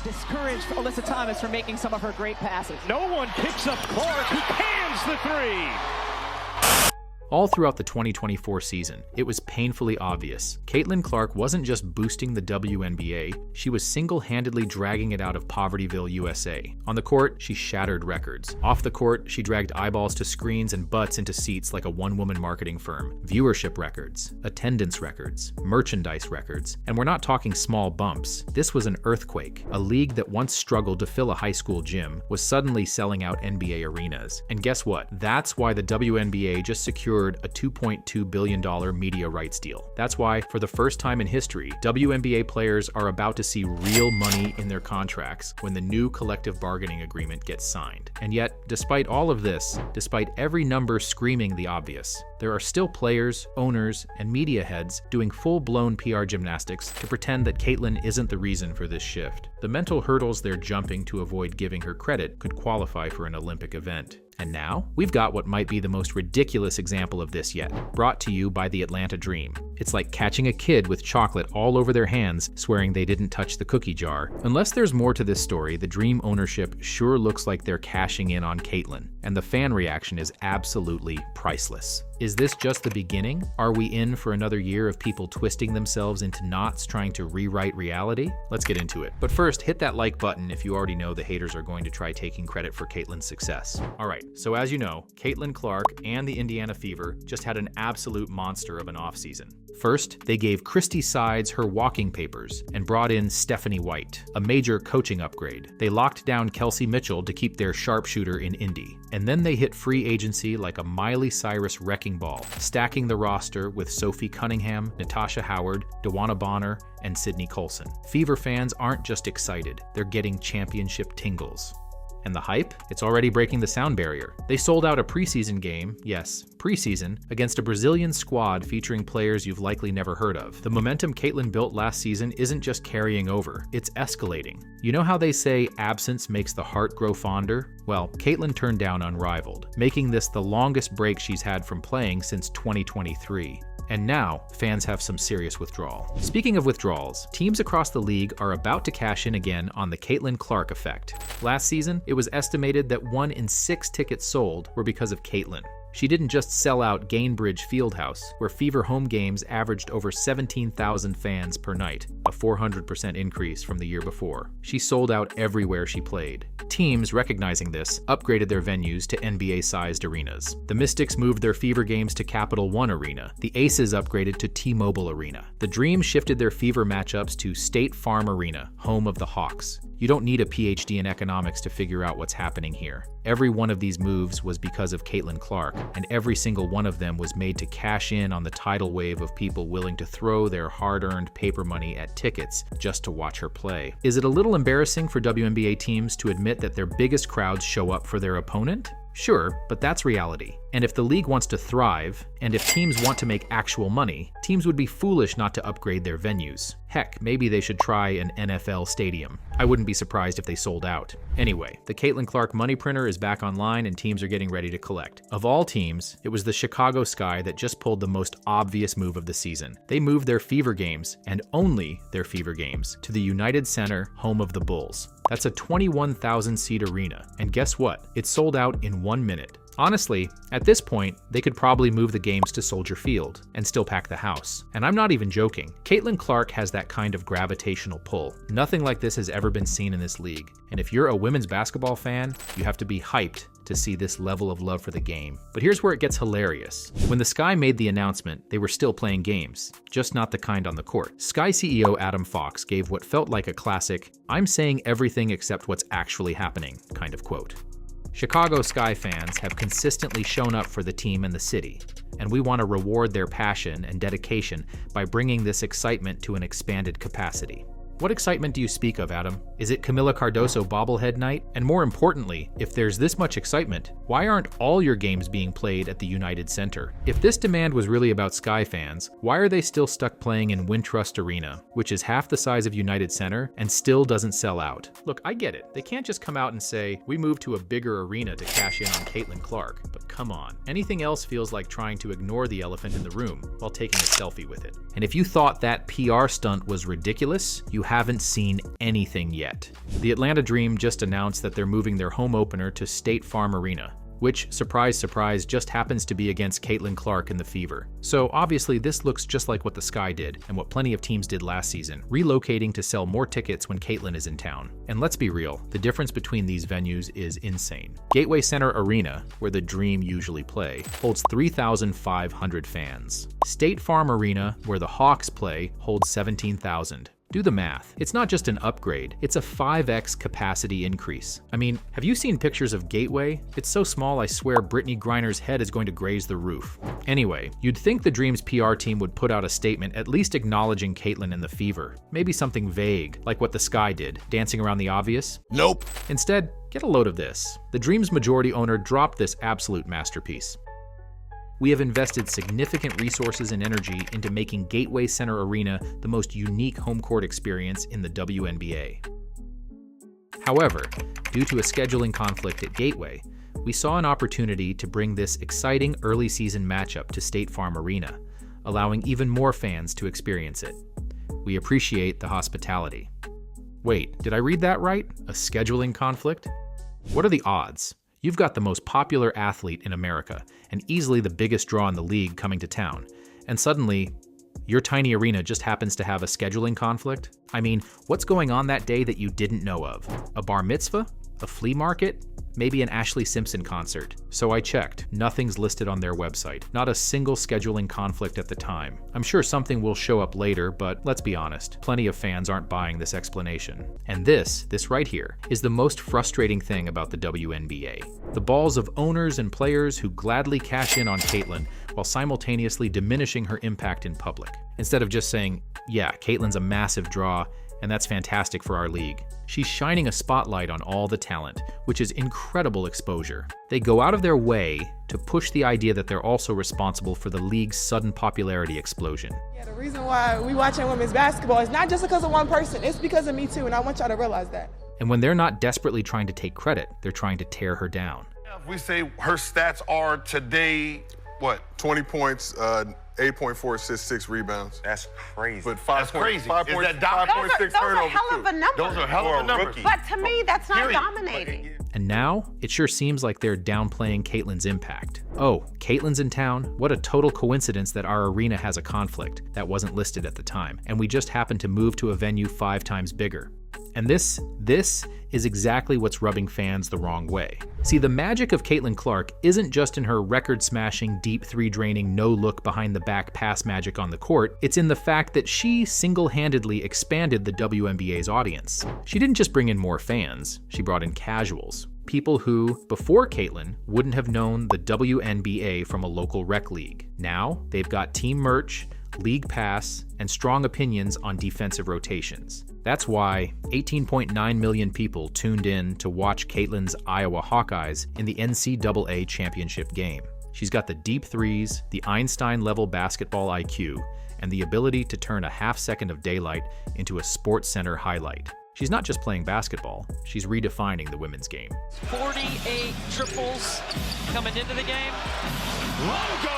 discourage Alyssa Thomas from making some of her great passes. No one picks up Clark, who cans the three. All throughout the 2024 season, it was painfully obvious. Caitlyn Clark wasn't just boosting the WNBA, she was single-handedly dragging it out of Povertyville, USA. On the court, she shattered records. Off the court, she dragged eyeballs to screens and butts into seats like a one-woman marketing firm. Viewership records, attendance records, merchandise records, and we're not talking small bumps. This was an earthquake. A league that once struggled to fill a high school gym was suddenly selling out NBA arenas. And guess what? That's why the WNBA just secured a $2.2 billion media rights deal. That's why, for the first time in history, WNBA players are about to see real money in their contracts when the new collective bargaining agreement gets signed. And yet, despite all of this, despite every number screaming the obvious, there are still players, owners, and media heads doing full-blown PR gymnastics to pretend that Caitlyn isn't the reason for this shift. The mental hurdles they're jumping to avoid giving her credit could qualify for an Olympic event. And now, we've got what might be the most ridiculous example of this yet, brought to you by the Atlanta Dream. It's like catching a kid with chocolate all over their hands, swearing they didn't touch the cookie jar. Unless there's more to this story, the Dream ownership sure looks like they're cashing in on Caitlyn, and the fan reaction is absolutely priceless. Is this just the beginning? Are we in for another year of people twisting themselves into knots trying to rewrite reality? Let's get into it. But first, hit that like button if you already know the haters are going to try taking credit for Caitlyn's success. Alright, so as you know, Caitlyn Clark and the Indiana Fever just had an absolute monster of an offseason. First, they gave Christy Sides her walking papers and brought in Stephanie White, a major coaching upgrade. They locked down Kelsey Mitchell to keep their sharpshooter in Indy. And then they hit free agency like a Miley Cyrus wrecking ball, stacking the roster with Sophie Cunningham, Natasha Howard, DeWanna Bonner, and Sydney Colson. Fever fans aren't just excited, they're getting championship tingles. And the hype? It's already breaking the sound barrier. They sold out a preseason game, yes, preseason, against a Brazilian squad featuring players you've likely never heard of. The momentum Caitlyn built last season isn't just carrying over, it's escalating. You know how they say absence makes the heart grow fonder? Well, Caitlyn turned down unrivaled, making this the longest break she's had from playing since 2023. And now, fans have some serious withdrawal. Speaking of withdrawals, teams across the league are about to cash in again on the Caitlyn Clark effect. Last season, it was estimated that 1 in 6 tickets sold were because of Caitlyn. She didn't just sell out Gainbridge Fieldhouse, where Fever home games averaged over 17,000 fans per night, a 400% increase from the year before. She sold out everywhere she played. Teams, recognizing this, upgraded their venues to NBA-sized arenas. The Mystics moved their Fever games to Capital One Arena. The Aces upgraded to T-Mobile Arena. The Dream shifted their Fever matchups to State Farm Arena, home of the Hawks. You don't need a PhD in economics to figure out what's happening here. Every one of these moves was because of Caitlyn Clark, and every single one of them was made to cash in on the tidal wave of people willing to throw their hard-earned paper money at tickets just to watch her play. Is it a little embarrassing for WNBA teams to admit that their biggest crowds show up for their opponent? Sure, but that's reality. And if the league wants to thrive, and if teams want to make actual money, teams would be foolish not to upgrade their venues. Heck, maybe they should try an NFL stadium. I wouldn't be surprised if they sold out. Anyway, the Caitlyn Clark money printer is back online and teams are getting ready to collect. Of all teams, it was the Chicago Sky that just pulled the most obvious move of the season. They moved their Fever games, and only their Fever games, to the United Center, home of the Bulls. That's a 21,000-seat arena, and guess what? It sold out in 1 minute. Honestly, at this point, they could probably move the games to Soldier Field and still pack the house. And I'm not even joking. Caitlyn Clark has that kind of gravitational pull. Nothing like this has ever been seen in this league. And if you're a women's basketball fan, you have to be hyped to see this level of love for the game. But here's where it gets hilarious. When the Sky made the announcement, they were still playing games, just not the kind on the court. Sky CEO Adam Fox gave what felt like a classic, "I'm saying everything except what's actually happening" kind of quote. Chicago Sky fans have consistently shown up for the team and the city, and we want to reward their passion and dedication by bringing this excitement to an expanded capacity. What excitement do you speak of, Adam? Is it Camila Cardoso bobblehead night? And more importantly, if there's this much excitement, why aren't all your games being played at the United Center? If this demand was really about Sky fans, why are they still stuck playing in Wintrust Arena, which is half the size of United Center and still doesn't sell out? Look, I get it. They can't just come out and say, we moved to a bigger arena to cash in on Caitlyn Clark, but come on. Anything else feels like trying to ignore the elephant in the room while taking a selfie with it. And if you thought that PR stunt was ridiculous, you haven't seen anything yet. The Atlanta Dream just announced that they're moving their home opener to State Farm Arena, which, surprise, surprise, just happens to be against Caitlyn Clark and the Fever. So obviously this looks just like what the Sky did, and what plenty of teams did last season, relocating to sell more tickets when Caitlyn is in town. And let's be real, the difference between these venues is insane. Gateway Center Arena, where the Dream usually play, holds 3,500 fans. State Farm Arena, where the Hawks play, holds 17,000. Do the math. It's not just an upgrade, it's a 5x capacity increase. I mean, have you seen pictures of Gateway? It's so small I swear Brittany Griner's head is going to graze the roof. Anyway, you'd think the Dream's PR team would put out a statement at least acknowledging Caitlyn and the Fever. Maybe something vague, like what the Sky did, dancing around the obvious? Nope. Instead, get a load of this. The Dream's majority owner dropped this absolute masterpiece. We have invested significant resources and energy into making Gateway Center Arena the most unique home court experience in the WNBA. However, due to a scheduling conflict at Gateway, we saw an opportunity to bring this exciting early season matchup to State Farm Arena, allowing even more fans to experience it. We appreciate the hospitality. Wait, did I read that right? A scheduling conflict? What are the odds? You've got the most popular athlete in America, and easily the biggest draw in the league coming to town, and suddenly, your tiny arena just happens to have a scheduling conflict? I mean, what's going on that day that you didn't know of? A bar mitzvah? A flea market? Maybe an Ashley Simpson concert. So I checked. Nothing's listed on their website. Not a single scheduling conflict at the time. I'm sure something will show up later, but let's be honest, plenty of fans aren't buying this explanation. And this right here, is the most frustrating thing about the WNBA. The balls of owners and players who gladly cash in on Caitlyn while simultaneously diminishing her impact in public. Instead of just saying, yeah, Caitlyn's a massive draw, and that's fantastic for our league. She's shining a spotlight on all the talent, which is incredible exposure. They go out of their way to push the idea that they're also responsible for the league's sudden popularity explosion. Yeah, the reason why we watching women's basketball is not just because of one person, it's because of me too, and I want y'all to realize that. And when they're not desperately trying to take credit, they're trying to tear her down. If we say her stats are today, what? 20 points, 8.4 assists, 6 rebounds. That's crazy. But 5 crazy. Is that 5.6 those are hell of a number. Those are hell of a numbers. But to me, that's not Period. dominating. And now, it sure seems like they're downplaying Caitlyn's impact. Oh, Caitlyn's in town? What a total coincidence that our arena has a conflict that wasn't listed at the time, and we just happened to move to a venue 5 times bigger. And this is exactly what's rubbing fans the wrong way. See, the magic of Caitlyn Clark isn't just in her record-smashing, deep three-draining, no-look behind-the-back pass magic on the court, it's in the fact that she single-handedly expanded the WNBA's audience. She didn't just bring in more fans, she brought in casuals. People who, before Caitlyn, wouldn't have known the WNBA from a local rec league. Now, they've got team merch, league pass, and strong opinions on defensive rotations. That's why 18.9 million people tuned in to watch Caitlyn's Iowa Hawkeyes in the NCAA championship game. She's got the deep threes, the Einstein-level basketball IQ, and the ability to turn a half second of daylight into a Sports Center highlight. She's not just playing basketball, she's redefining the women's game. 48 triples coming into the game. Logo!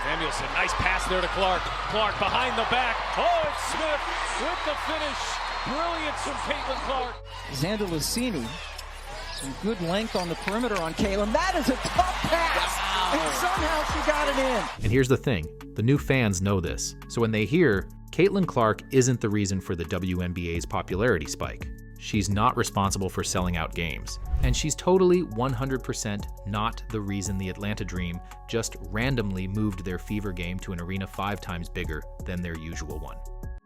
Samuelson, nice pass there to Clark. Clark behind the back. Oh, it's Smith with the finish. Brilliance from Caitlyn Clark. Xander Lucini, some good length on the perimeter on Caitlyn. That is a tough pass, and somehow she got it in. And here's the thing, the new fans know this. So when they hear, Caitlyn Clark isn't the reason for the WNBA's popularity spike. She's not responsible for selling out games. And she's totally 100% not the reason the Atlanta Dream just randomly moved their Fever game to an arena 5 times bigger than their usual one.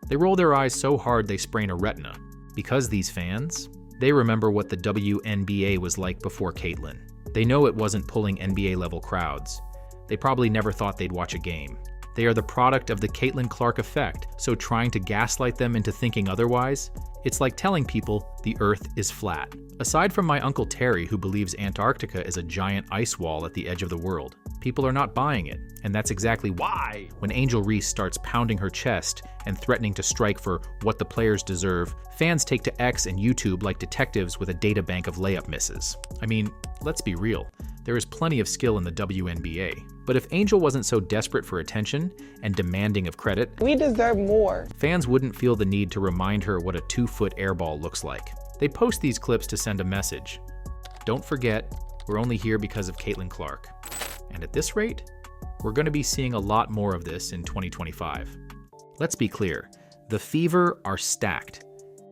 They roll their eyes so hard they sprain a retina. Because these fans, they remember what the WNBA was like before Caitlyn. They know it wasn't pulling NBA-level crowds. They probably never thought they'd watch a game. They are the product of the Caitlyn Clark effect, so trying to gaslight them into thinking otherwise, it's like telling people the Earth is flat. Aside from my Uncle Terry, who believes Antarctica is a giant ice wall at the edge of the world, people are not buying it, and that's exactly why when Angel Reese starts pounding her chest and threatening to strike for what the players deserve, fans take to X and YouTube like detectives with a databank of layup misses. I mean, let's be real. There is plenty of skill in the WNBA. But if Angel wasn't so desperate for attention and demanding of credit, We deserve more. fans wouldn't feel the need to remind her what a 2-foot airball looks like. They post these clips to send a message. Don't forget, we're only here because of Caitlyn Clark. And at this rate, we're going to be seeing a lot more of this in 2025. Let's be clear, the Fever are stacked.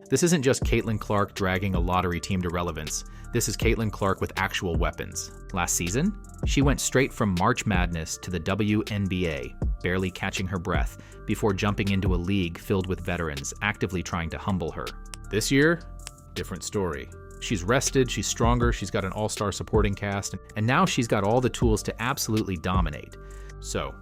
This isn't just Caitlyn Clark dragging a lottery team to relevance. This is Caitlyn Clark with actual weapons. Last season, she went straight from March Madness to the WNBA, barely catching her breath, before jumping into a league filled with veterans actively trying to humble her. This year, different story. She's rested, she's stronger, she's got an all-star supporting cast, and now she's got all the tools to absolutely dominate. So,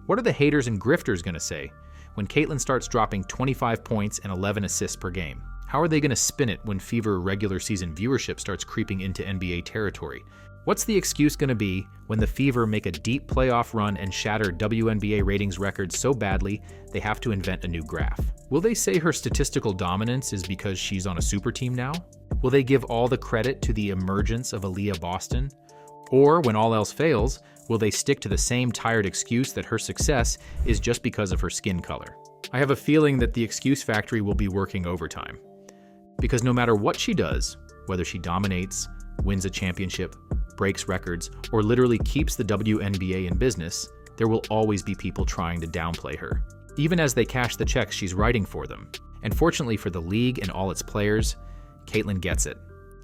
what are the haters and grifters gonna say when Caitlyn starts dropping 25 points and 11 assists per game? How are they gonna spin it when Fever regular season viewership starts creeping into NBA territory? What's the excuse gonna be when the Fever make a deep playoff run and shatter WNBA ratings records so badly they have to invent a new graph? Will they say her statistical dominance is because she's on a super team now? Will they give all the credit to the emergence of Aaliyah Boston? Or, when all else fails, will they stick to the same tired excuse that her success is just because of her skin color? I have a feeling that the excuse factory will be working overtime. Because no matter what she does, whether she dominates, wins a championship, breaks records, or literally keeps the WNBA in business, there will always be people trying to downplay her, even as they cash the checks she's writing for them. And fortunately for the league and all its players, Caitlyn gets it.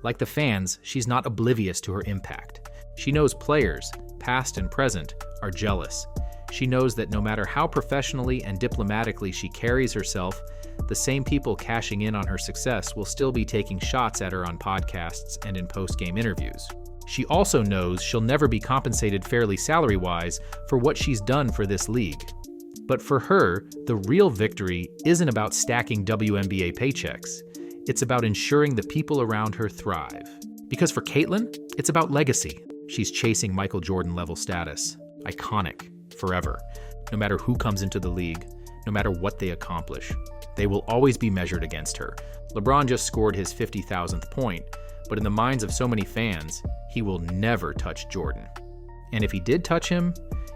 Like the fans, she's not oblivious to her impact. She knows players, past and present, are jealous. She knows that no matter how professionally and diplomatically she carries herself, the same people cashing in on her success will still be taking shots at her on podcasts and in post-game interviews. She also knows she'll never be compensated fairly salary-wise for what she's done for this league. But for her, the real victory isn't about stacking WNBA paychecks. It's about ensuring the people around her thrive. Because for Caitlyn, it's about legacy. She's chasing Michael Jordan-level status. Iconic, forever. No matter who comes into the league, no matter what they accomplish, they will always be measured against her. LeBron just scored his 50,000th point, but in the minds of so many fans, he will never touch Jordan. And if he did touch him,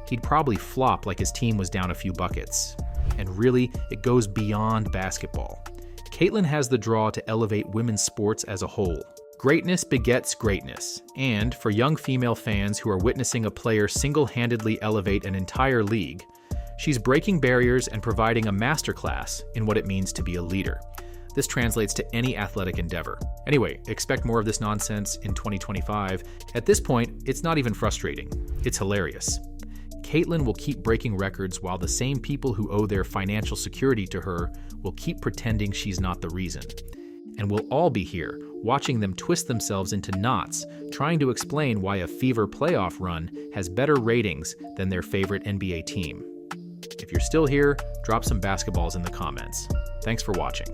he'd probably flop like his team was down a few buckets. And really, it goes beyond basketball. Caitlyn has the draw to elevate women's sports as a whole. Greatness begets greatness, and for young female fans who are witnessing a player single-handedly elevate an entire league, she's breaking barriers and providing a masterclass in what it means to be a leader. This translates to any athletic endeavor. Anyway, expect more of this nonsense in 2025. At this point, it's not even frustrating. It's hilarious. Caitlyn will keep breaking records while the same people who owe their financial security to her will keep pretending she's not the reason. And we'll all be here, watching them twist themselves into knots, trying to explain why a Fever playoff run has better ratings than their favorite NBA team. If you're still here, drop some basketballs in the comments. Thanks for watching.